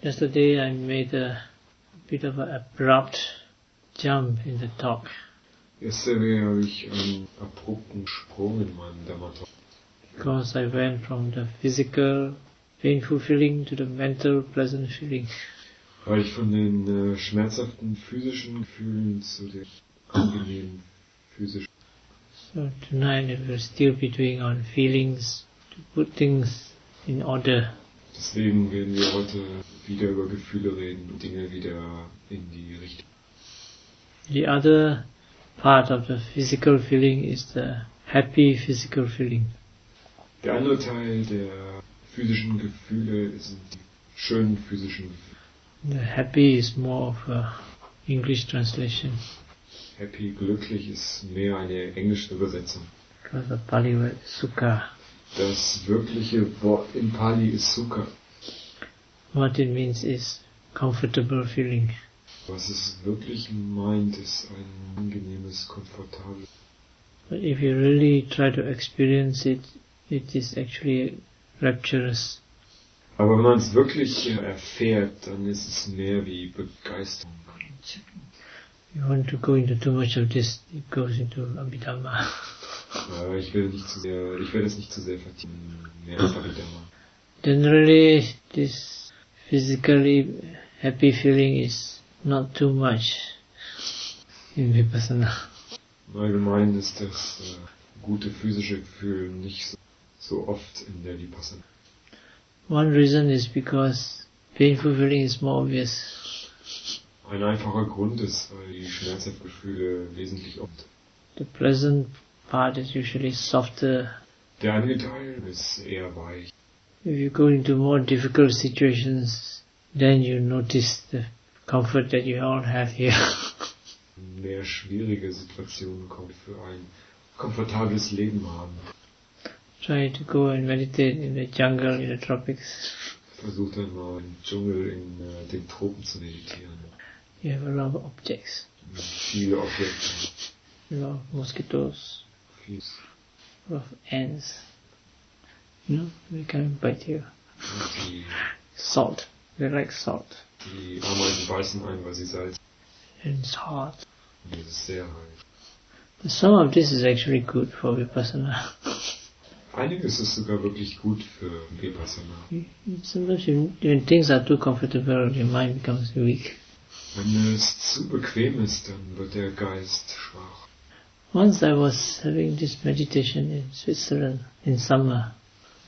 Yesterday I made a bit of an abrupt jump in the talk. Yesterday habe ich einen abrupten Sprung in meinem Dhamma-Talk. Because I went from the physical painful feeling to the mental pleasant feeling. Weil ich von den schmerzhaften physischen Gefühlen zu den angenehmen physischen. So tonight I will still be doing on feelings to put things in order. Deswegen werden wir heute wieder über Gefühle reden und Dinge wieder in die Richtung. The other part of the physical feeling is the happy physical feeling. Der andere Teil der physischen Gefühle sind die schönen physischen Gefühle. The happy is more of a English translation. Happy, glücklich ist mehr eine englische Übersetzung. Because the Pali word is sukha. Das wirkliche Wort in Pali ist Sukha. What it means is comfortable feeling. Was es wirklich meint, ist ein angenehmes, komfortables. But if you really try to experience it, it is actually rapturous. Aber wenn man es wirklich erfährt, dann ist es mehr wie Begeisterung. You want to go into too much of this, it goes into Abhidhamma. Ich werde es nicht zu sehr vertiefen, mehr als Abhidhamma. Generally, this physically happy feeling is not too much in Vipassana. Allgemein ist das gute physische Gefühl nicht so oft in der Vipassana. One reason is because painful feeling is more obvious. Ein einfacher Grund ist, weil die schmerzhaften Gefühle wesentlich oft. The pleasant part is usually softer. Der angenehme Teil ist eher weich. If you go into more difficult situations, then you notice the comfort that you all have here. Mehr schwierige Situationen kommen für ein komfortables Leben haben. Try to go and meditate in the jungle, in the tropics. Versucht dann mal im Dschungel in den Tropen zu meditieren. You have a lot of objects. Viele Objekte. A lot of mosquitoes. Vieles. A lot of ants. You know, they can bite you. Salt. They like salt. Die Ameisen beißen ein, weil sie Salz. And it's hot. Und es ist sehr heiß. But some of this is actually good for Vipassana. Einiges ist sogar wirklich gut für Vipassana. Sometimes when things are too comfortable, your mind becomes weak. Wenn es zu bequem ist, dann wird der Geist schwach. Once I was having this meditation in Switzerland in summer.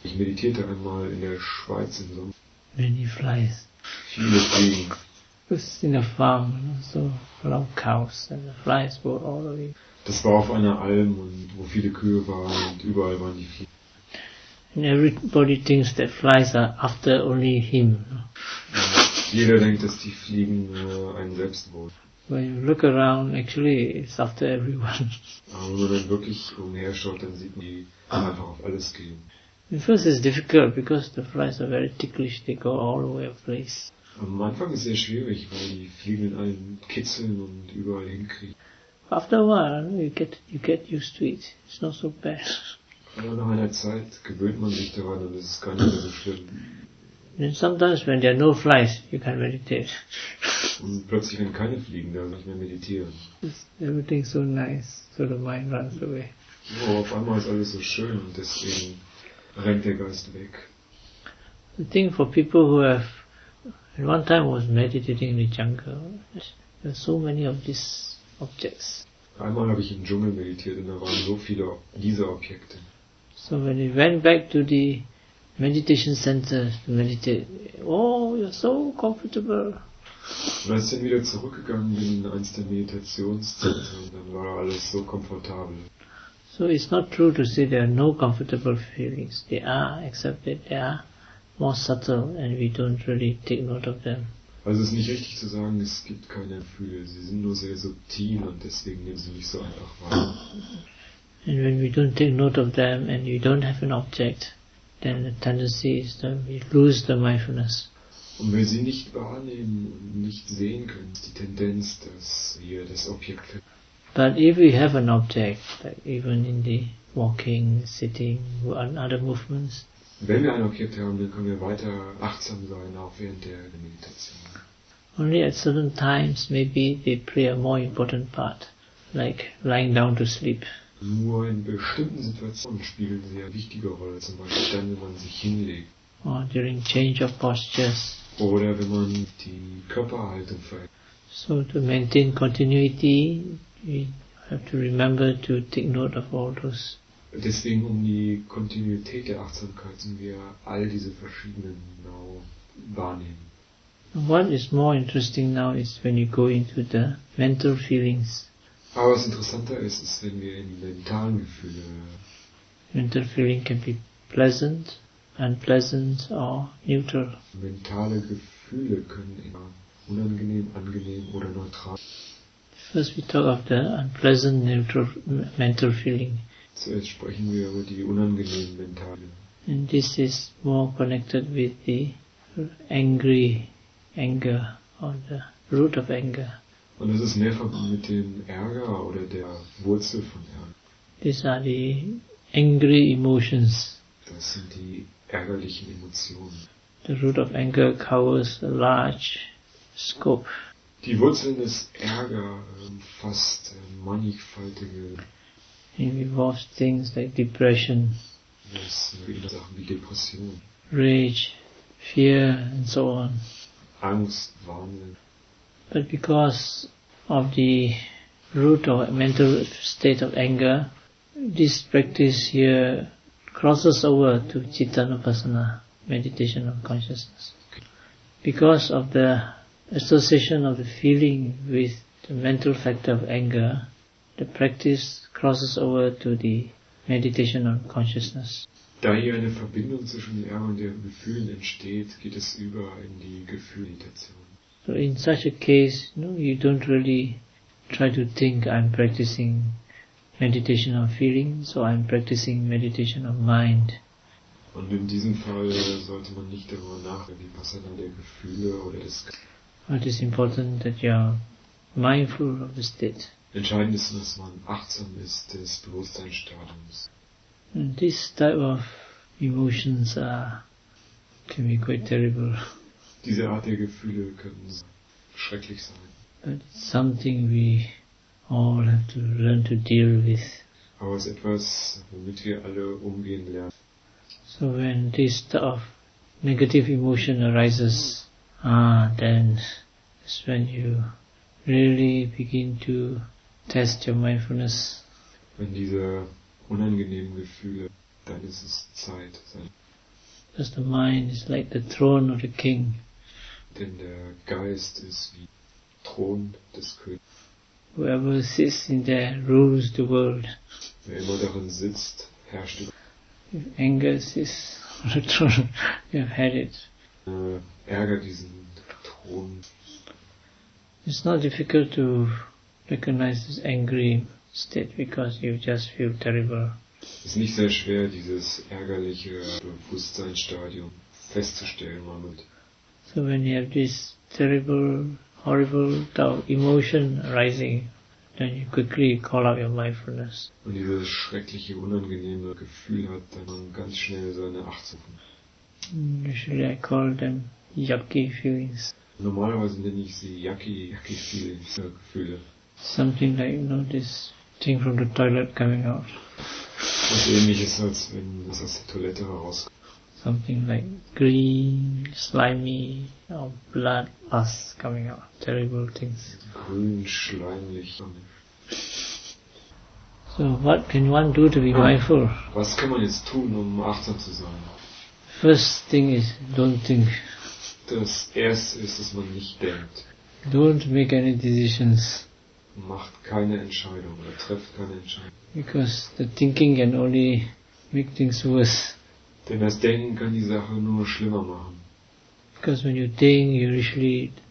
Ich meditierte einmal in der Schweiz im Sommer. Many flies. Viele Fliegen. It was in a farm, so a lot of cows, and the flies were all over. Das war auf einer Alm, und wo viele Kühe waren, und überall waren die Fliegen. And everybody thinks that flies are after only him. Jeder denkt, dass die Fliegen einen selbst wollen. When you look around, actually it's after everyone. Aber wenn man dann wirklich umherschaut, dann sieht man, die einfach auf alles gehen. At first it's difficult because the flies are very ticklish, they go all over the place. Am Anfang ist es sehr schwierig, weil die Fliegen in allen kitzeln und überall hinkriegen. After a while, you get used to it. It's not so bad. Aber nach einer Zeit gewöhnt man sich daran und es ist gar nicht mehr so schlimm. And sometimes when there are no flies, you can meditate. Und plötzlich, wenn keine Fliegen da sind, nicht mehr meditieren. Everything's so nice, so the mind runs away. Oh, auf einmal ist alles so schön und deswegen rennt der Geist weg. The thing for people who have, at one time was meditating in the jungle, there are so many of these objects. Einmal habe ich im Dschungel meditiert und da waren so viele dieser Objekte. So when we went back to the meditation center to meditate, oh, you're so comfortable. Und als ich dann wieder zurückgegangen bin in eins der Meditationszentren, dann war alles so komfortabel. So it's not true to say there are no comfortable feelings. They are, except that they are more subtle and we don't really take note of them. Also es ist nicht richtig zu sagen, es gibt keine Gefühle. Sie sind nur sehr subtil und deswegen nehmen sie nicht so einfach wahr. And when we don't take note of them and we don't have an object, then the tendency is that we lose the mindfulness. Und wenn wir sie nicht wahrnehmen und nicht sehen können, ist die Tendenz, dass wir das Objekt finden. But if we have an object, like even in the walking, sitting, and other movements, Wenn wir ein Objekt haben, dann können wir weiter achtsam sein, auch während der Meditation. Only at certain times maybe they play a more important part, like lying down to sleep. Nur in bestimmten Situationen spielen sie eine wichtige Rolle, zum Beispiel dann, wenn man sich hinlegt. Or during change of postures. Oder wenn man die Körperhaltung verändert. So to maintain continuity, we have to remember to take note of all those. Deswegen, um die Kontinuität der Achtsamkeit, müssen wir all diese verschiedenen genau wahrnehmen. What is more interesting now is when you go into the mental feelings. Aber was interessanter ist, wenn wir in die mentalen Gefühle. Mental feeling can be pleasant, unpleasant or neutral. Mentale Gefühle können immer unangenehm, angenehm oder neutral. First we talk of the unpleasant neutral mental feeling. Zuerst sprechen wir über die unangenehmen mentalen. And this is more connected with the anger or the root of anger. Und das ist mehr verbunden mit dem Ärger oder der Wurzel von Ärger. These are the angry emotions. Das sind die ärgerlichen Emotionen. The root of anger covers a large scope. Die Wurzeln des Ärger umfasst mannigfaltige. It involves things like depression, Das sind Sachen wie Depression, rage, fear and so on. Angst, Wahnsinn. But because of the root or mental state of anger, this practice here crosses over to Vipassana, meditation on consciousness. Because of the association of the feeling with the mental factor of anger, the practice crosses over to the meditation on consciousness. Da hier eine Verbindung zwischen dem Ärger und den Gefühlen entsteht, geht es über in die Gefühlmeditation. So in such a case, you don't really try to think, I'm practicing meditation on feeling, so I'm practicing meditation on mind. Und in diesem Fall sollte man nicht darüber nachdenken, wie Vipassana der Gefühle oder des. It is important that you are mindful of the state. Entscheidend ist, dass man achtsam ist des Bewusstseinsstadiums. And this type of emotions can be quite terrible. Diese Art der Gefühle können schrecklich sein. But it's something we all have to learn to deal with. Aber es ist etwas, womit wir alle umgehen lernen. So when this type of negative emotion arises, then it's when you really begin to test your mindfulness. Wenn diese unangenehmen Gefühle, dann ist es Zeit. Because the mind is like the throne of the king. Denn der Geist ist wie Thron des Königs. Whoever sits in there rules the world. Wer immer darin sitzt, herrscht über. If anger sits on the throne, you have had it. Ärger diesen Thron. It's not difficult to recognize this angry state because you just feel terrible. Es ist nicht sehr schwer, dieses ärgerliche Bewusstseinsstadium festzustellen damit. So when you have this terrible, horrible emotion arising, then you quickly call out your mindfulness. Und dieses schreckliche, unangenehme Gefühl hat, dann man ganz schnell seine Achtsamkeit. Usually I call them yucky feelings. Normalerweise nenne ich sie yucky feelings, Gefühle. Something like, this thing from the toilet coming out. Was ähnliches, als wenn es aus der Toilette herauskommt. Something like green, slimy, or blood pus coming out. Terrible things. Grün, schleimlich. So what can one do to be mindful? Was kann man jetzt tun, um achtsam zu sein? First thing is, don't think. Das erste ist, dass man nicht denkt. Don't make any decisions. Macht keine Entscheidung oder trefft keine Entscheidung. Because the thinking can only make things worse. Denn das Denken kann die Sache nur schlimmer machen. Because when you think,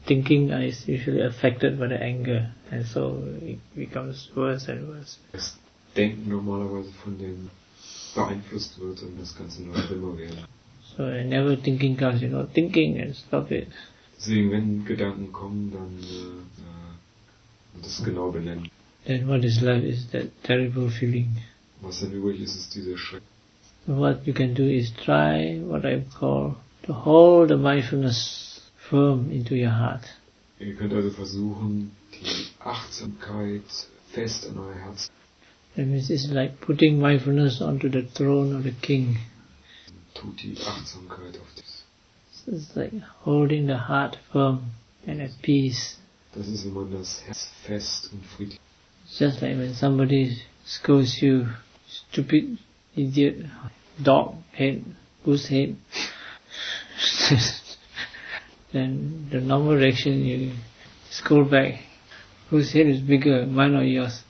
thinking is usually affected by the anger, and so it becomes worse and worse. Das Denken normalerweise von dem beeinflusst wird und das Ganze noch schlimmer wird. So whenever thinking comes, thinking and stop it. Deswegen, wenn Gedanken kommen, dann das genau benennen. Then what is left is that terrible feeling. Was dann übrig ist, ist diese Schreck. What you can do is try what I call to hold the mindfulness firm into your heart. Ihr könnt also versuchen, die Achtsamkeit fest an euer Herz. That means it's like putting mindfulness onto the throne of the king. Tut die Achtsamkeit auf das. It's like holding the heart firm and at peace. Das ist, wenn man das Herz fest und friedlich. Just like when somebody scolds you, stupid, idiot, dog head, goose head, then the normal reaction you scold back. Whose head is bigger, mine or yours?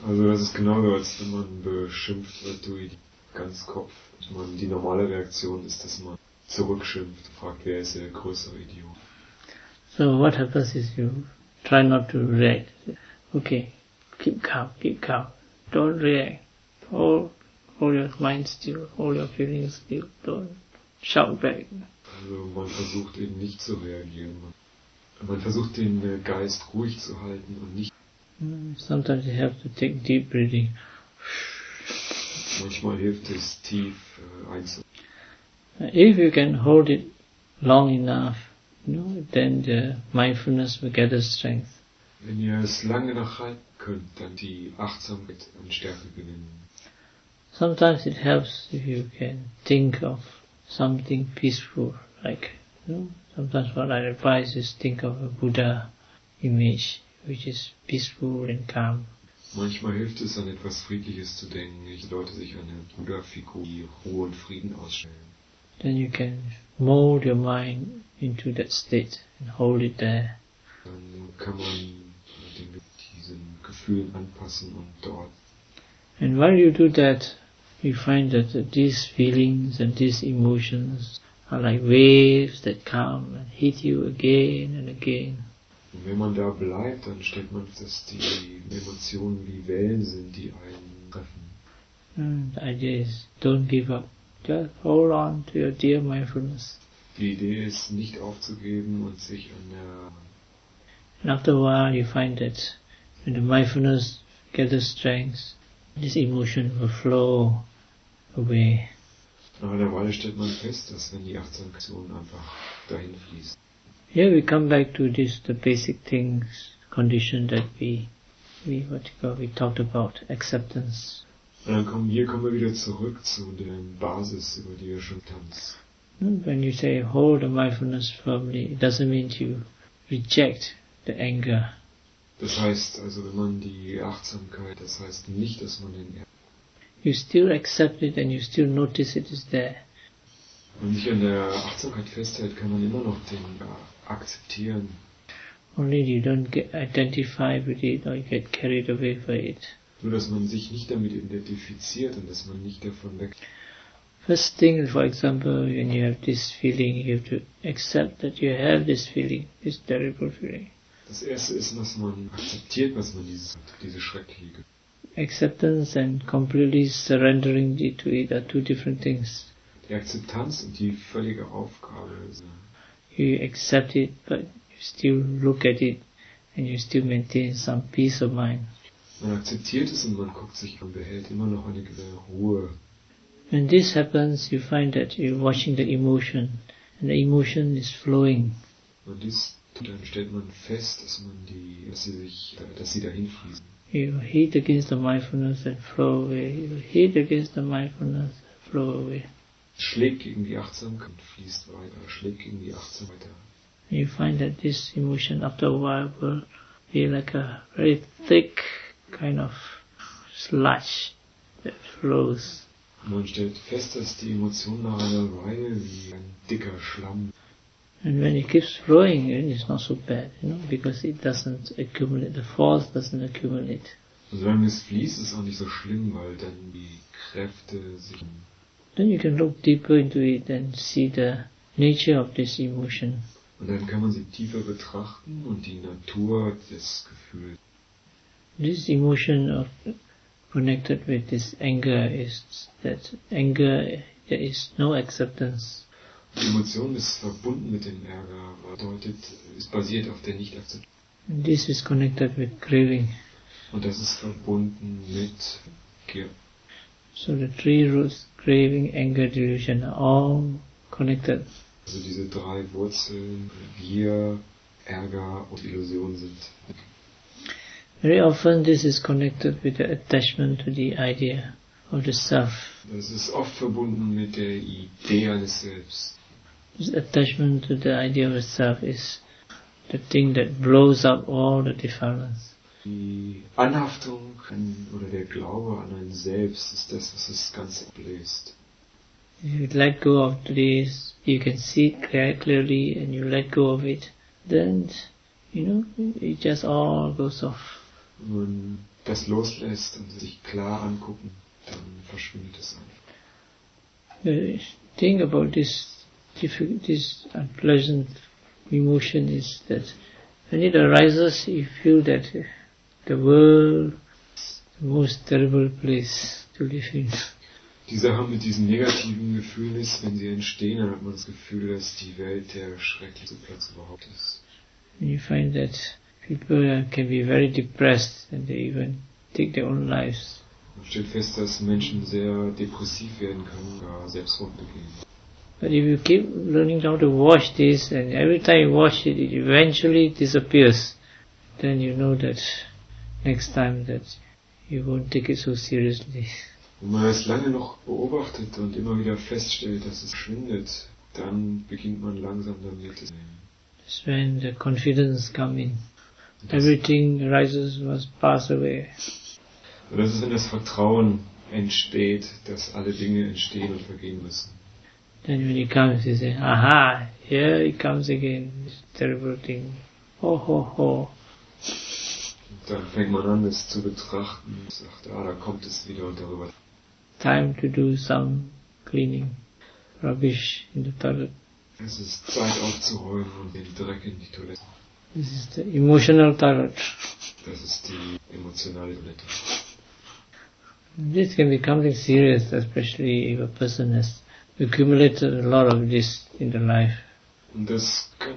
Also das ist genauso, als wenn man beschimpft wird durch Ganzkopf. Die normale Reaktion ist, dass man zurückschimpft, fragt, wer ist der größere Idiot. So what happens is you try not to react. Okay, keep calm, don't react. Hold your mind still, hold your feelings still, don't shout back. Also man versucht eben nicht zu reagieren. Man versucht den Geist ruhig zu halten und nicht. Sometimes you have to take deep breathing. Manchmal hilft es tief einzuatmen. If you can hold it long enough, then the mindfulness will gather strength. Wenn ihr es lange noch halten könnt, dann die Achtsamkeit an Stärke gewinnen. Sometimes it helps if you can think of something peaceful, like sometimes what I advise is think of a Buddha image, which is peaceful and calm. Manchmal hilft es, an etwas Friedliches zu denken. Die Leute sich an eine Buddha-Figur, die Ruhe und Frieden ausstellen. Then you can mold your mind into that state and hold it there. Dann kann man diesen Gefühlen anpassen und dort. And while you do that, you find that these feelings and these emotions are like waves that come and hit you again and again. Und wenn man da bleibt, dann stellt man fest, dass die Emotionen wie Wellen sind, die einen treffen. The idea is don't give up. Just hold on to your dear mindfulness. Die Idee ist, nicht aufzugeben und sich an der... And after a while you find that when the mindfulness gathers strength, this emotion will flow away. Nach einer Weile stellt man fest, dass wenn die Achtsamkeit einfach dahin fließt. Here we come back to this, the basic things, condition that we talked about, acceptance. Und dann kommen wir wieder zurück zu der Basis, über die wir schon tanzen. When you say hold the mindfulness firmly, it doesn't mean you reject the anger. Das heißt, also wenn man die Achtsamkeit, das heißt nicht, dass man den You still accept it and you still notice it is there. Wenn man sich an der Achtsamkeit festhält, kann man immer noch den akzeptieren. Only you don't get identified with it or you get carried away by it. Nur, dass man sich nicht damit identifiziert und dass man nicht davon weg. First thing, for example, when you have this feeling, you have to accept that you have this feeling, this terrible feeling. Das erste ist, dass man akzeptiert, was man diese schreckliche Gefühle. Acceptance and completely surrendering to it are two different things. Die Akzeptanz und die völlige Aufgabe ist. You accept it, but you still look at it and you still maintain some peace of mind. Man akzeptiert es und man guckt sich an, behält immer noch eine gewisse Ruhe. When this happens, you find that you're watching the emotion, and the emotion is flowing. Und dann stellt man fest, dass sie dahin fließen. You hit against the mindfulness and flow away. You hit against the mindfulness and flow away. Schlägt gegen die Achtsamkeit und fließt weiter, schlägt gegen die Achtsamkeit weiter. You find that this emotion after a while will be like a very thick kind of sludge that flows. Man stellt fest, dass die Emotion nach einer Weile wie ein dicker Schlamm. And when it keeps flowing, it's not so bad, because it doesn't accumulate. The force doesn't accumulate. Und solange es fließt, ist es auch nicht so schlimm, weil dann die Kräfte sich... Then you can look deeper into it and see the nature of this emotion. Und dann kann man sie tiefer betrachten und die Natur des Gefühls. This emotion connected with this anger is that anger, there is no acceptance. Die Emotion ist verbunden mit dem Ärger, ist basiert auf der Nicht-Akzeptanz. This is connected with craving. Und das ist verbunden mit Gier. So the three roots, craving, anger, delusion, are all connected. Also diese 3 Wurzeln, Gier, Ärger und Illusion sind. Very often this is connected with the attachment to the idea of the self. Das ist oft verbunden mit der Idee eines Selbst. This attachment to the idea of the self is the thing that blows up all the defilements. Die Anhaftung oder der Glaube an ein Selbst ist das, was das Ganze bläst. If you let go of this, you can see it clearly and you let go of it, then, it just all goes off. Wenn man das loslässt und sich klar angucken, dann verschwindet es einfach. The thing about this unpleasant emotion is that when it arises, you feel that the world is the most terrible place to live in. Die Sache mit diesen negativen Gefühlen ist, wenn sie entstehen, dann hat man das Gefühl, dass die Welt der schrecklichste Platz überhaupt ist. And you find that people can be very depressed and they even take their own lives. Man stellt fest, dass Menschen sehr depressiv werden können, gar Selbstmord begehen. But if you keep learning how to watch this, and every time you watch it, it eventually disappears, then you know that next time that you won't take it so seriously. Wenn man es lange noch beobachtet und immer wieder feststellt, dass es verschwindet, dann beginnt man langsam damit zu nehmen. That's when the confidence comes in. Everything arises must pass away. Und das ist, wenn das Vertrauen entsteht, dass alle Dinge entstehen und vergehen müssen. Then when it comes, you say, aha, here it comes again, this terrible thing. Ho, ho, ho. Und dann fängt man an, es zu betrachten und sagt, da kommt es wieder und darüber. Time to do some cleaning, rubbish in the toilet. Es ist Zeit aufzuräumen und den Dreck in die Toilette. This is the emotional toilet. Das ist die emotionale Toilette. This can be something serious, especially if a person has accumulated a lot of this in their life. Und das kann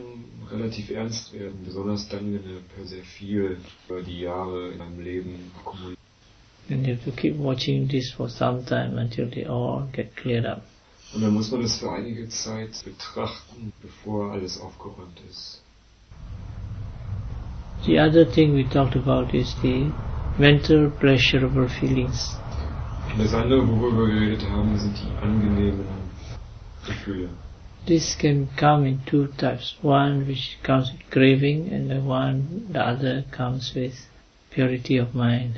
relativ ernst werden, besonders dann, wenn er sehr viel über die Jahre in einem Leben akkumuliert. And you have to keep watching this for some time until they all get cleared up. Und dann muss man das für einige Zeit betrachten, bevor alles aufgeräumt ist. The other thing we talked about is the mental pleasurable feelings. Und das andere, worüber wir geredet haben, sind die angenehmen Gefühle. This can come in 2 types. One which comes with craving and the other comes with purity of mind.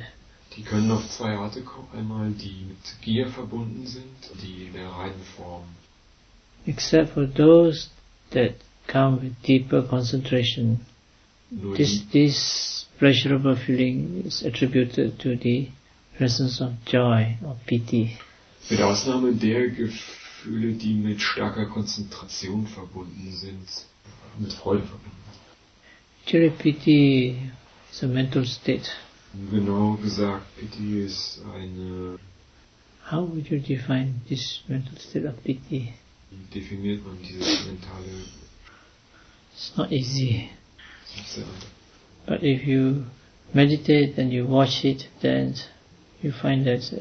Die können auf 2 Arten kommen. Einmal die mit Gier verbunden sind, die in der reinen Form. Except for those that come with deeper concentration. This pleasurable feeling is attributed to the presence of joy or piti. Mit Ausnahme der Gefühle, die mit starker Konzentration verbunden sind, mit Freude verbunden. Actually, piti is a mental state. Genau gesagt, Piti ist eine... How would you define this mental state of piti? Wie definiert man dieses mentale... It's not easy. Ist nicht sehr einfach. But if you meditate and you watch it, then you find that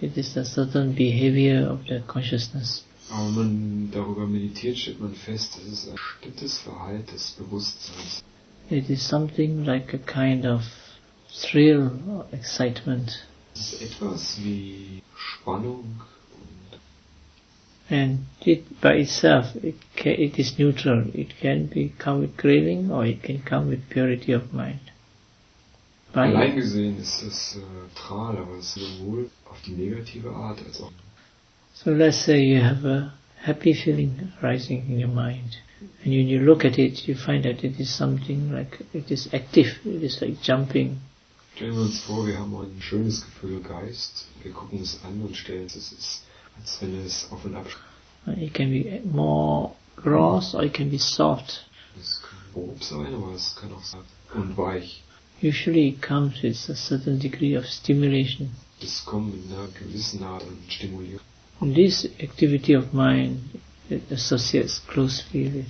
it is a certain behavior of the consciousness. Aber wenn man darüber meditiert, stellt man fest, es ist ein bestimmtes Verhalten des Bewusstseins. It is something like a kind of thrill or excitement. Es ist etwas wie Spannung And it by itself, it is neutral. It can come with craving or it can come with purity of mind. allein gesehen ist es neutral, aber es ist sowohl auf die negative Art als auch... So let's say you have a happy feeling rising in your mind. And when you look at it, you find that it is something like, it is active, it is like jumping. Stellen wir uns vor, wir haben ein schönes Gefühl Geist, wir gucken es an und stellen es ist, als wenn es auf und ab... It can be more gross or it can be soft. Es kann grob sein, aber es kann auch sein und weich. Usually it comes with a certain degree of stimulation. Es kommt mit einer gewissen Art an Stimulierung. And this activity of mind, it associates closely with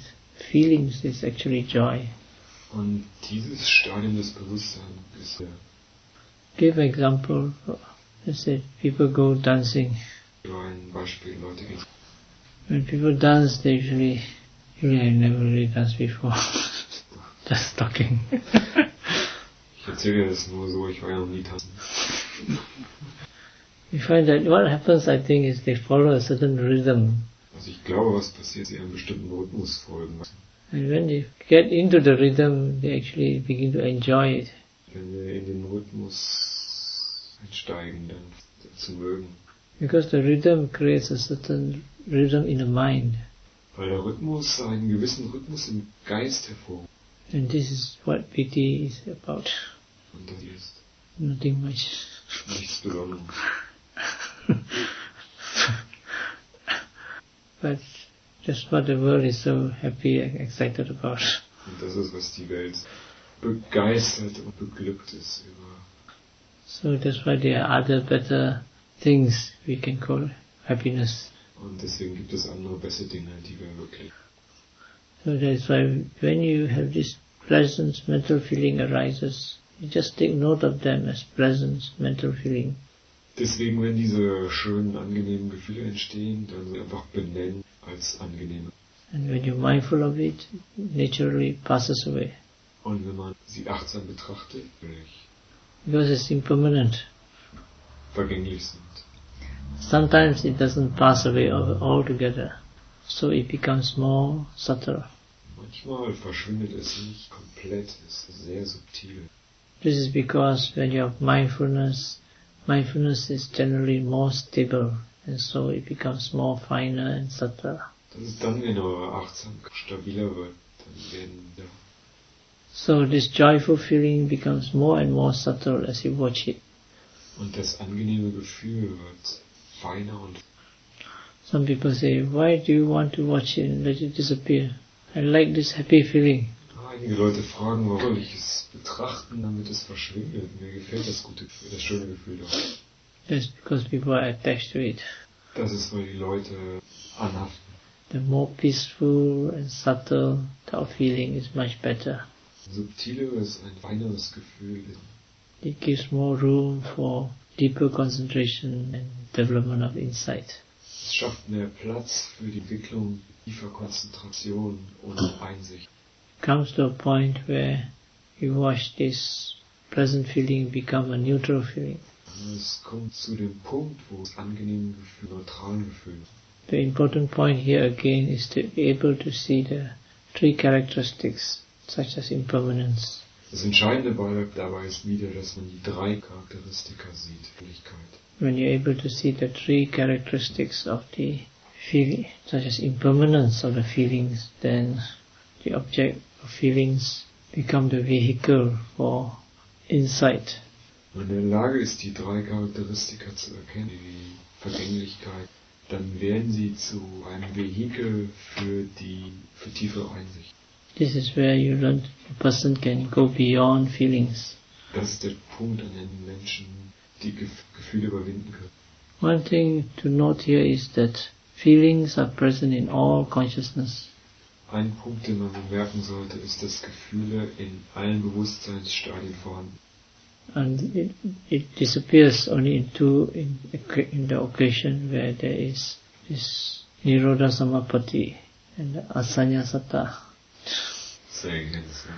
feelings, is actually joy. Und dieses Stadium des Bewusstseins ist Give an example. Let's say people go dancing. Ein Beispiel, Leute gehen. When people dance, they usually I never really danced before. Just talking. Ich erzähle das nur so, ich war ja noch nie tanzen. You find that what happens, I think, is they follow a certain rhythm. Also ich glaube, was passiert, sie einem bestimmten Rhythmus folgen. And when they get into the rhythm, they actually begin to enjoy it. Wenn wir in den Rhythmus einsteigen, dann zu mögen. Because the rhythm creates a certain rhythm in the mind. Weil der Rhythmus einen gewissen Rhythmus im Geist hervorruft. And this is what piti is about. Und das ist Nothing much. nichts Besonderes. But just what the world is so happy and excited about. Und das ist, was die Welt begeistert und beglückt ist über. So that's why there are other better things we can call happiness. Und deswegen gibt es andere bessere Dinge, die wir wirklich. So that's why when you have this pleasant mental feeling arises, you just take note of them as pleasant mental feeling. Deswegen, wenn diese schönen, angenehmen Gefühle entstehen, dann sie einfach benennen als angenehme. And when you're mindful of it, it naturally passes away. Und wenn man sie achtsam betrachtet, wirklich Because it's impermanent. vergänglich sind. Sometimes it doesn't pass away altogether. So it becomes more subtle. Manchmal verschwindet es nicht komplett, es ist sehr subtil. This is because when you have mindfulness is generally more stable, and so it becomes more finer and subtle. Das ist dann, wenn eure Achtsamkeit stabiler wird, dann werden ja. So this joyful feeling becomes more and more subtle as you watch it. Und das angenehme Gefühl wird feiner und. Some people say, why do you want to watch it and let it disappear? I like this happy feeling. Einige Leute fragen, warum soll ich es betrachten, damit es verschwindet? Mir gefällt das gute Gefühl, das schöne Gefühl doch. That's because people are attached to it. Das ist, weil die Leute anhaften. The more peaceful and subtle our feeling is much better. Subtileres, ein feineres Gefühl. It gives more room for deeper concentration and development of insight. Es schafft mehr Platz für die Entwicklung tiefer Konzentration und Einsicht. Comes to a point where you watch this pleasant feeling become a neutral feeling. Es kommt zu dem Punkt, wo das angenehme Gefühl, neutralen Gefühl. The important point here again is to be able to see the three characteristics, such as impermanence. Das Entscheidende dabei ist wieder, dass man die drei Charakteristika sieht, Fähigkeit. When you're able to see the three characteristics of the feeling, such as impermanence of the feelings, then the object of feelings become the vehicle for insight. Wenn man in der Lage ist, die drei Charakteristika zu erkennen, die Vergänglichkeit, dann werden sie zu einem Vehikel für tiefere Einsicht. This is where you learn a person can go beyond feelings. Das ist der Punkt, an dem Menschen die Gefühle überwinden können. One thing to note here is that feelings are present in all consciousness. Ein Punkt, den man bemerken sollte, ist, dass Gefühle in allen Bewusstseinsstadien vorhanden sind. And it disappears only in the occasion where there is this Nirodha Samapatti and Asanya Satta. Say again, sir.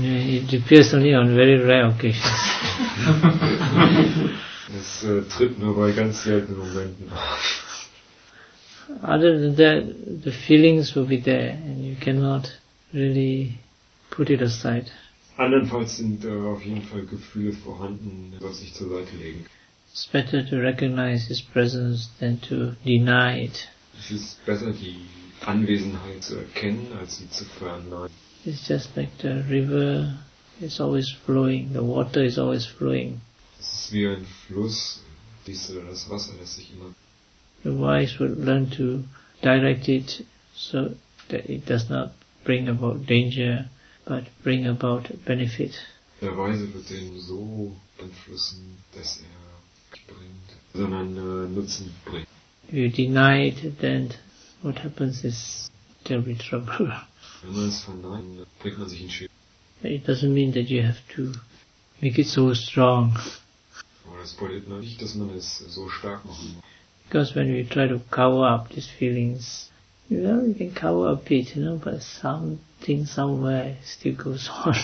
Yeah, it appears only on very rare occasions. Es tritt nur bei ganz seltenen Momenten auf. Other than that, the feelings will be there and you cannot really put it aside. Andernfalls sind auf jeden Fall Gefühle vorhanden, was ich zur Seite legen. It's better to recognize its presence than to deny it. Es ist besser, die Anwesenheit zu erkennen, als sie zu verneinen. It's just like the river is always flowing, the water is always flowing. Es ist wie ein Fluss, das Wasser, das sich immer. The wise would learn to direct it so that it does not bring about danger, but bring about benefit. Der Weise wird den so beeinflussen, dass er nicht bringt, sondern Nutzen bringt. If you deny it, then what happens is there'll be trouble. Wenn man es verneint, bringt man sich in Schwierigkeiten. It doesn't mean that you have to make it so strong. Aber das bedeutet noch nicht, dass man es so stark machen muss. Because when we try to cover up these feelings, we can cover a bit, but something somewhere still goes on.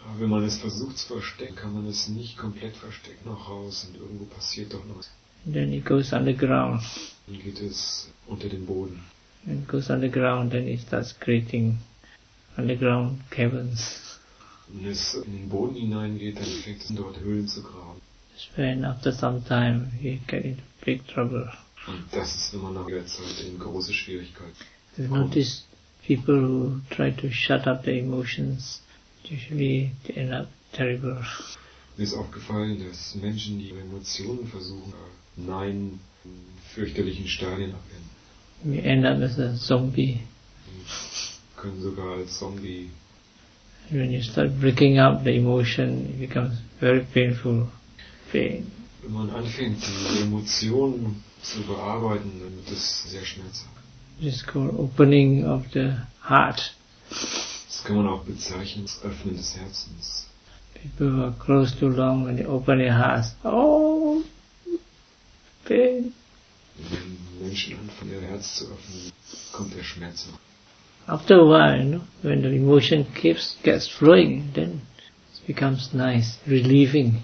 Aber wenn man es versucht zu verstecken, kann man es nicht komplett verstecken noch raus und irgendwo passiert doch noch was. And then it goes underground. Dann geht es unter den Boden. And it goes underground, then it starts creating underground caverns. Wenn es in den Boden hineingeht, dann fängt es dort Höhlen zu graben. That's when after some time you get into big trouble. Und das ist, wenn man nach der Zeit in große Schwierigkeiten You've kommt. noticed people who try to shut up their emotions, usually they end up terrible. Mir ist aufgefallen, dass Menschen, die Emotionen versuchen, Nein in fürchterlichen Stadien abwenden. We end up as a zombie. Und können sogar als Zombie. When you start breaking up the emotion, it becomes very painful. Pain. Wenn man anfängt, die Emotionen zu bearbeiten, dann wird es sehr schmerzhaft. It's called opening of the heart. Das kann man auch bezeichnen, das Öffnen des Herzens. People who are close too long, when they open their hearts, oh, pain. Wenn Menschen anfangen, ihr Herz zu öffnen, kommt der Schmerz noch. After a while, when the emotion gets flowing, then it becomes nice, relieving.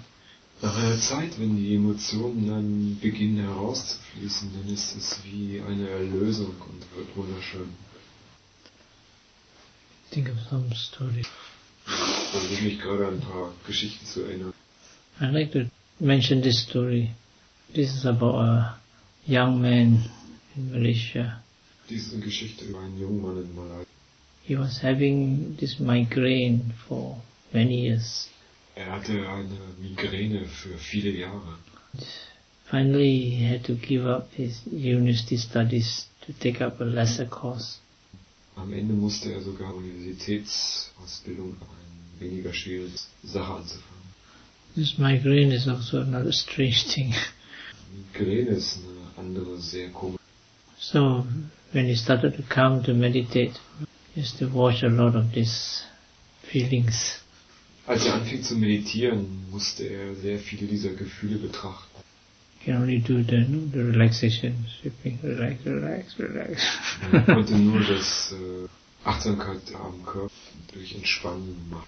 Nach einer Zeit, wenn die Emotionen dann beginnen herauszufließen, dann ist es wie eine Erlösung und wird wunderschön. Think of some story. Da will mich gerade an ein paar Geschichten zu erinnern. I'd like to mention this story. This is about a young man in Malaysia. Diese Geschichte über einen jungen Mann in Malaysia. He was having this migraine for many years. Er hatte eine Migräne für viele Jahre. Finally, he had to give up his university studies to take up a lesser course. Am Ende musste er sogar Universitätsausbildung, eine weniger schwierige Sache anzufangen. This migraine is also another strange thing. Migräne ist eine andere, sehr komische. So, when he started to come to meditate, he has to watch a lot of these feelings. Als er anfing zu meditieren, musste er sehr viele dieser Gefühle betrachten. He can only do the relaxation, sweeping, relax. Er konnte nur das Achtsamkeit am Körper durch Entspannen machen.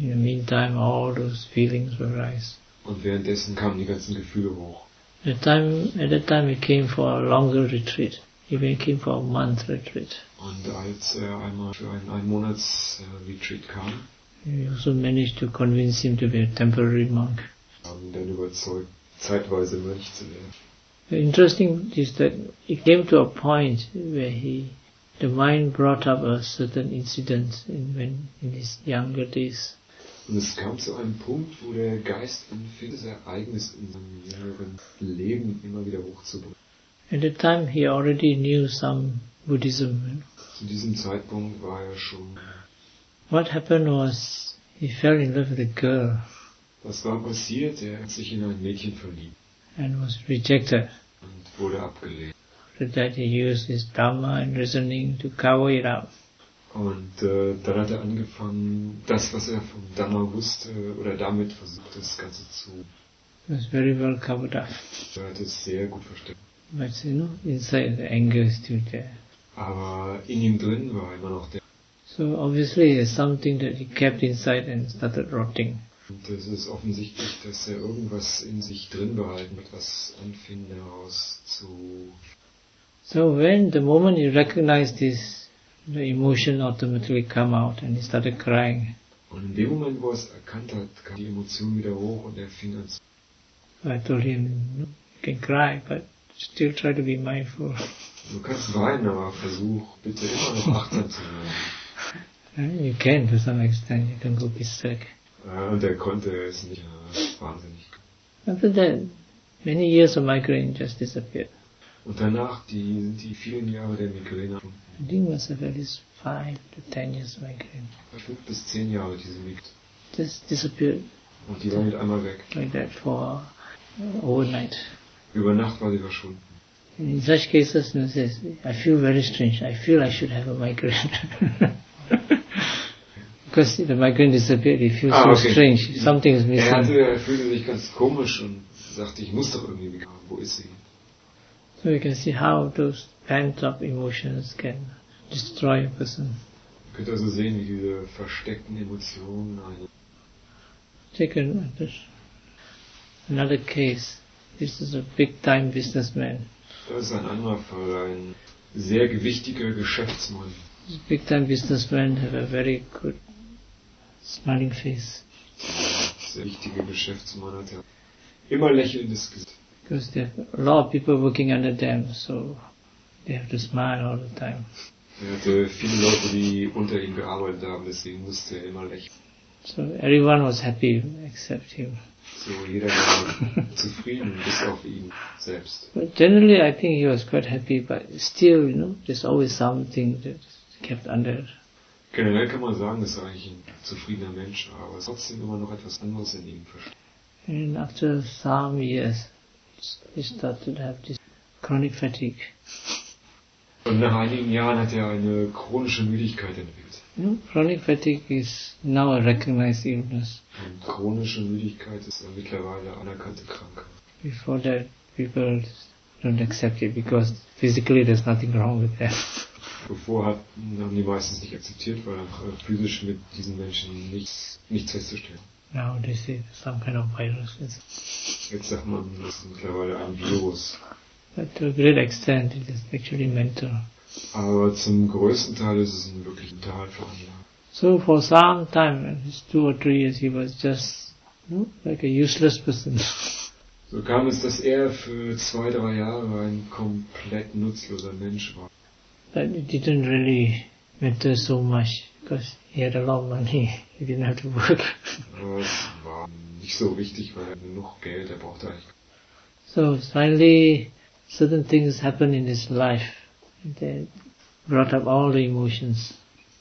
In the meantime, all those feelings will rise. Und währenddessen kamen die ganzen Gefühle hoch. At that time he came for a longer retreat. He even came for a month retreat. Und als er einmal für einen Einmonats-Retreat kam, We also managed to convince him to be a temporary monk. haben ihn dann überzeugt, zeitweise Mönch zu werden. The interesting is that it came to a point where the mind brought up a certain incident in his younger days. Und es kam zu einem Punkt, wo der Geist anfing, das Ereignis in seinem jüngeren Leben immer wieder hochzubringen. At that time he already knew some Buddhism. Zu diesem Zeitpunkt war er schon. What happened was he fell in love with a girl Was war passiert? Er hat sich in ein Mädchen verliebt and was rejected. und wurde abgelehnt. After that he used his Dharma and reasoning to cover it up. Und dann hat er angefangen, das, was er vom Dhamma wusste, oder damit versucht, das Ganze zu. It was very well covered up. Er hat es sehr gut verstanden. But inside the anger is still there. Aber in ihm drin war immer noch der. So obviously there's something that he kept inside and started rotting. Und es ist offensichtlich, dass er irgendwas in sich drin behalten hat, was anfing heraus zu. So when the moment he recognized this, the emotion automatically come out and he started crying. Und in dem Moment, wo er es erkannt hat, kam die Emotion wieder hoch und er fing an zu. I told him, you can cry, but still try to be mindful. Du kannst weinen, aber versuch bitte immer noch achtsam zu sein. You can to some extent, you can go berserk. Und er konnte es nicht, wahnsinnig. After that, many years of migraine just disappeared. Und danach die vielen Jahre der Migräne. I think it was at least 5 to 10 years of migraine. 5 bis 10 Jahre diese Migräne. Just disappeared Und die war mit einmal weg. like that for overnight. Über Nacht war sie verschwunden. In such cases, he says, I feel very strange. I feel I should have a migraine. Because the migraine disappeared, he feels so strange. Something is missing. Er fühlte sich ganz komisch und sagte, ich muss doch irgendwie bekommen. Wo ist sie? So you can see how those pent-up emotions can destroy a person. Ihr könnt also sehen, wie diese versteckten Emotionen Take another case. This is a big-time businessman. Das ist ein anderer Fall, ein sehr gewichtiger Geschäftsmann. This big-time businessmen have a very good smiling face. Sehr wichtiger Geschäftsmann hat ja immer lächelndes Gesicht. Because there are a lot of people working under them, so they have to smile all the time. Er hatte viele Leute, die unter ihm gearbeitet haben, deswegen musste er immer lächeln. So everyone was happy except him. So jeder war zufrieden, bis auf ihn selbst. But generally I think he was quite happy, but still, there's always something that's kept under. Generell kann man sagen, dass er eigentlich ein zufriedener Mensch war, aber es ist trotzdem immer noch etwas anderes in ihm versteckt. And after some years, he started to have this chronic fatigue. Und nach einigen Jahren hat er eine chronische Müdigkeit entwickelt. Chronic fatigue is now a recognized illness. Und chronische Müdigkeit ist mittlerweile anerkannte Krankheit. Before that, people don't accept it because physically there's nothing wrong with them. Bevor haben die meistens nicht akzeptiert, weil einfach physisch mit diesen Menschen nichts festzustellen. Now they say some kind of virus. Jetzt sagt man, das ist mittlerweile ein Virus. But to a great extent, it is actually mental. Aber zum größten Teil ist es ein wirklich mental veranlagt. So for some time, 2 or 3 years, he was just like a useless person. So kam es, dass er für 2-3 Jahre ein komplett nutzloser Mensch war. But it didn't really matter so much because he had a lot of money. He didn't have to work. Aber es war nicht so wichtig, weil er genug Geld, er brauchte eigentlich. So finally, certain things happened in his life. They brought up all the emotions.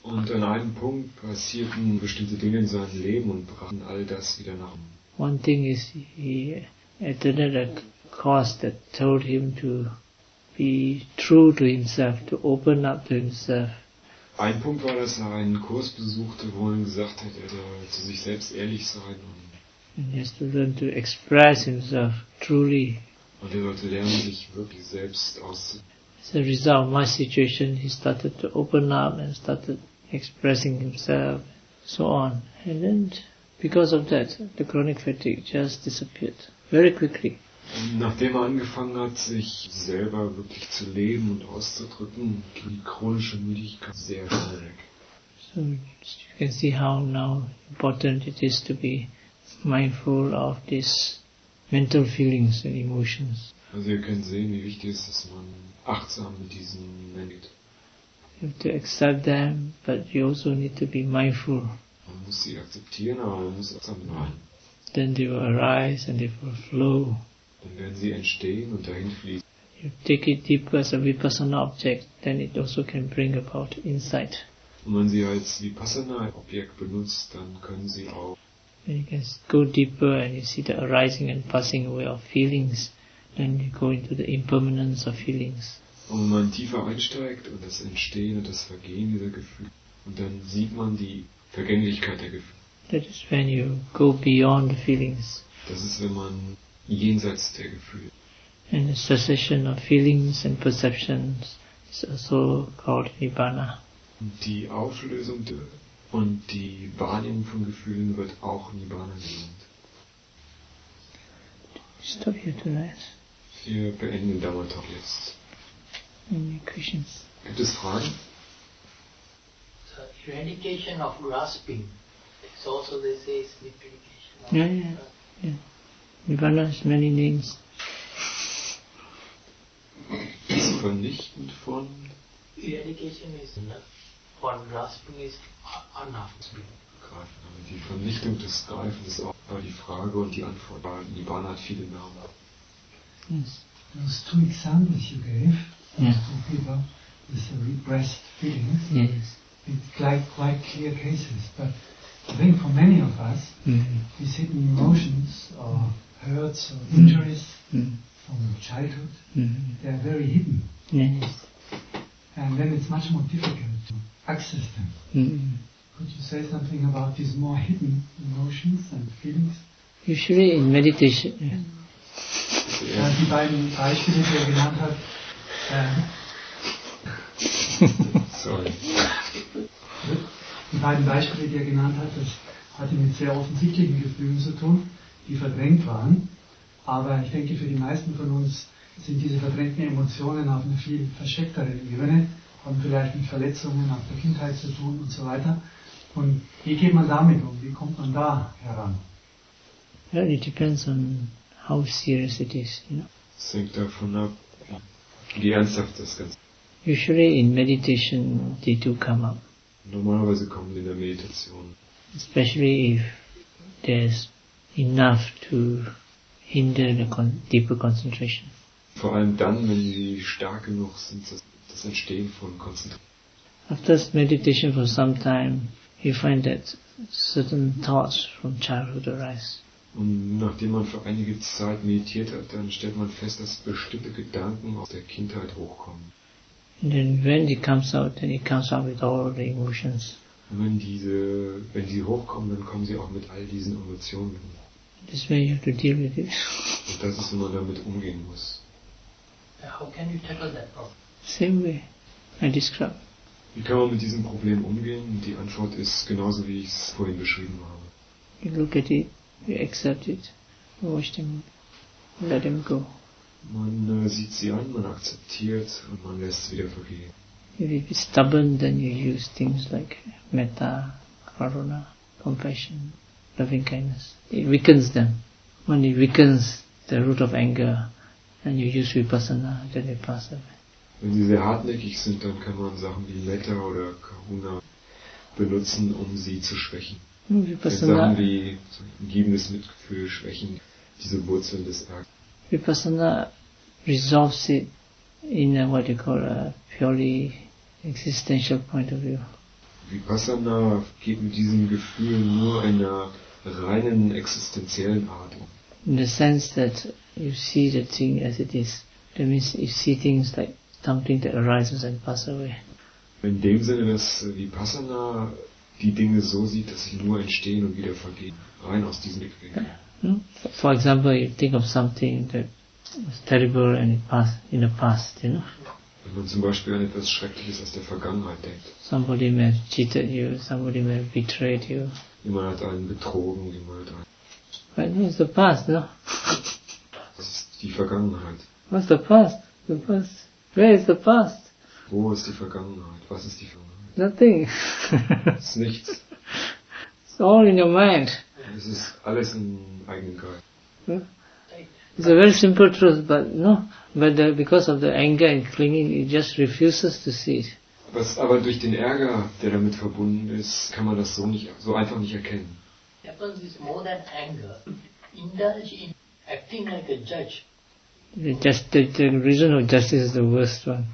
Und an einem Punkt passierten bestimmte Dinge in seinem Leben und brachten all das wieder nach oben. One thing is he attended a course that told him to be true to himself, to open up to himself. Ein Punkt war, dass er einen Kurs besuchte, wo er gesagt hat, er soll zu sich selbst ehrlich sein. And he has to learn to express himself truly. Und er sollte lernen, sich wirklich selbst auszudrücken. As a result of my situation, he started to open up and started expressing himself, so on. And then, because of that, the chronic fatigue just disappeared very quickly. Und nachdem er angefangen hat, sich selber wirklich zu leben und auszudrücken, ging die chronische Müdigkeit sehr schnell weg. So you can see how now important it is to be mindful of these mental feelings and emotions. Also ihr könnt sehen, wie wichtig es ist, dass man achtsam mit diesen Menschen geht. You have to accept them, but you also need to be mindful. Man muss sie akzeptieren, aber man muss achtsam bleiben. Then they will arise and they will flow. Dann werden sie entstehen und dahin fließen. You take it deeper as a Vipassana object, then it also can bring about insight. Und wenn sie als Vipassana-Objekt benutzt, dann können sie auch. When you can go deeper and you see the arising and passing away of feelings, then you go into the impermanence of feelings. Und wenn man tiefer einsteigt und das Entstehen und das Vergehen dieser Gefühle, und dann sieht man die Vergänglichkeit der Gefühle. That is when you go beyond the feelings. Das ist, wenn man jenseits der Gefühle. And the cessation of feelings and perceptions is also called Nibbana. Die Auflösung und die Wahrnehmung von Gefühlen wird auch Nibbana genannt. Stop here tonight. Wir beenden den Dhamma-Talk jetzt. Any questions? Gibt es Fragen? The eradication of grasping is also, they say, is Nibbana. Yeah. Nibbana has many names. Das Vernichten von Eradication is for grasping is unhasping. Greifen. Aber die Vernichtung des Greifens ist auch die Frage und die Antwort. Nibbana hat viele Namen. Yes. Those 2 examples you gave, Yeah. 2 people with the repressed feelings, Yes. it's like quite clear cases. But I think for many of us, these hidden emotions or hurts or injuries from childhood, they are very hidden. Yes. And then it's much more difficult to access them. Could you say something about these more hidden emotions and feelings? Usually in meditation, Die beiden Beispiele, die genannt hat, Sorry. die beiden Beispiele, die genannt hat, das hatte mit sehr offensichtlichen Gefühlen zu tun, die verdrängt waren. Aber ich denke, für die meisten von uns sind diese verdrängten Emotionen auf einer viel versteckteren Ebene, haben vielleicht mit Verletzungen aus der Kindheit zu tun und so weiter. Und wie geht man damit um? Wie kommt man da heran? well, it depends on how serious it is, Es hängt davon ab, wie ernsthaft das Ganze ist. Usually in meditation they do come up, Normalerweise kommen in der Meditation, especially if there's enough to hinder the deeper concentration. vor allem dann, wenn sie stark genug sind, das Entstehen von Konzentration. After meditation for some time, you find that certain thoughts from childhood arise. Und nachdem man für einige Zeit meditiert hat, dann stellt man fest, dass bestimmte Gedanken aus der Kindheit hochkommen. And then when it comes out, then it comes out with all the emotions. Und wenn sie hochkommen, dann kommen sie auch mit all diesen Emotionen. This way you have to deal with it. Und das ist, wie man damit umgehen muss. How can you tackle that problem? Same way I described. Wie kann man mit diesem Problem umgehen? Die Antwort ist genauso, wie ich es vorhin beschrieben habe. You look at it, you accept it, you watch them, let them go. Man sieht sie an, man akzeptiert und man lässt es wieder vergehen. If it's stubborn, then you use things like metta, karuna, compassion, loving kindness. It weakens them. When it weakens the root of anger, and you use Vipassana, then they pass away. Wenn sie sehr hartnäckig sind, dann kann man Sachen wie Metta oder Karuna benutzen, um sie zu schwächen. Wenn Sachen wie liebendes Mitgefühl schwächen diese Wurzeln des Ärgers. Vipassana resolves it in what you call a purely existential point of view. Vipassana geht mit diesem Gefühl nur einer reinen existenziellen Art um. In the sense that you see the thing as it is. That means you see things like something that arises and passes away. In dem Sinne, dass Vipassana die Dinge so sieht, dass sie nur entstehen und wieder vergehen. Rein aus diesem Blickwinkel. For example, you think of something that was terrible and it passed in the past, Wenn man zum Beispiel an etwas Schreckliches aus der Vergangenheit denkt. Somebody may have cheated you, somebody may have betrayed you. Jemand hat einen betrogen, jemand hat einen... But no, it's the past, no? Das ist die Vergangenheit. What's the past? The past. Where is the past? Wo ist die Vergangenheit? Was ist die Vergangenheit? Nothing. Es ist nichts. It's all in your mind. Es ist alles im eigenen Geist. It's a very simple truth, but because of the anger and clinging, it just refuses to see it. Aber durch den Ärger, der damit verbunden ist, kann man das so einfach nicht erkennen. Happens is more than anger. Indulge in acting like a judge. The reason of justice is the worst one.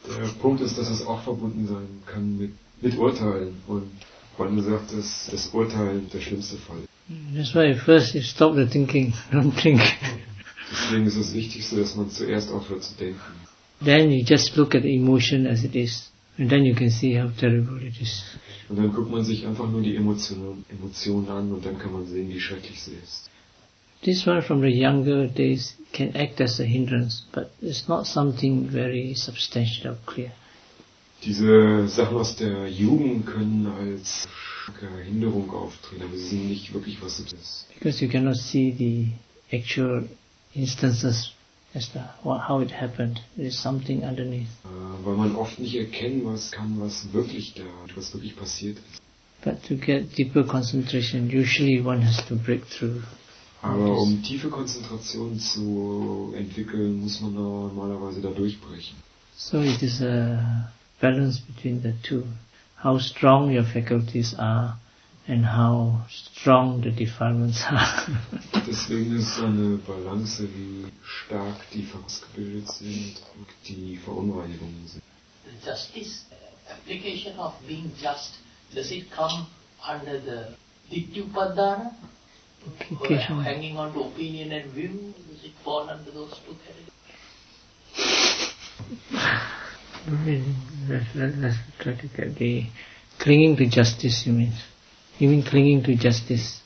Der Punkt ist, dass es auch verbunden sein kann mit Urteilen. Und Bhante sagt, dass das Urteilen der schlimmste Fall ist. That's why first you stop the thinking, don't think. Deswegen ist das Wichtigste, dass man zuerst aufhört zu denken. Then you just look at the emotion as it is. And then you can see how terrible it is. Und dann guckt man sich einfach nur die Emotionen an und dann kann man sehen, wie schrecklich sie ist. This one from the younger days can act as a hindrance, but it's not something very substantial or clear. Diese Sachen aus der Jugend können als Hinderung auftreten, aber sie sind nicht wirklich was Substanzielles. Because you cannot see the actual instances as to how it happened. There is something underneath. Weil man oft nicht erkennen kann, was wirklich passiert ist. But to get deeper concentration, usually one has to break through. Aber um tiefe Konzentration zu entwickeln, muss man normalerweise da durchbrechen. So it is a balance between the two. How strong your faculties are and how strong the defilements are. Deswegen ist es eine Balance, wie stark die ausgebildet sind und die Verunreinigungen sind. The justice, application of being just, does it come under the Ditthupadana? Application. Hanging on to opinion and view, does it fall under those two categories? Let's try to get the clinging to justice, you mean? You mean clinging to justice?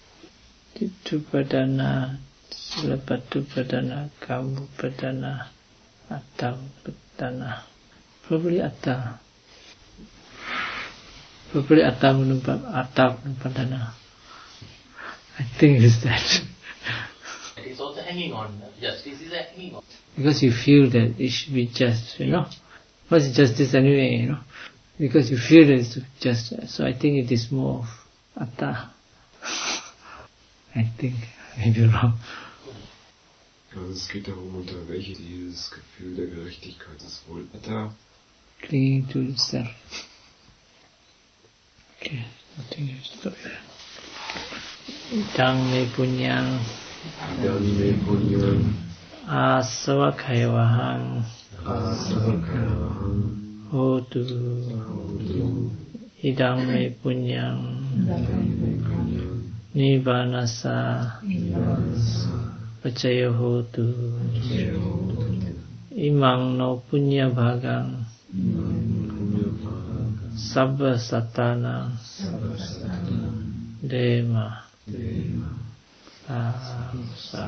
Titupadana, Silapatupadana, Kamupadana, Attapadana. Probably Atta. Probably Attapadana. I think it's that. It is also hanging on. Justice is hanging on. Because you feel that it should be just, you know. What's justice anyway, you know? Because you feel that it's just. So I think it is more of Atta. I think, maybe wrong. Also es geht darum, unter welche dieses Gefühl der Gerechtigkeit ist wohl Atta. Clinging to yourself. Okay, I think you stop here. Idang me punyang. Idang me punyang. Asavakayavahang. Asavakayavahang. Hotu. Idang me punyang. Nibbanasa. Pacayo hotu. Imang no punya bhagang. Sabba satana. Dema. Sa.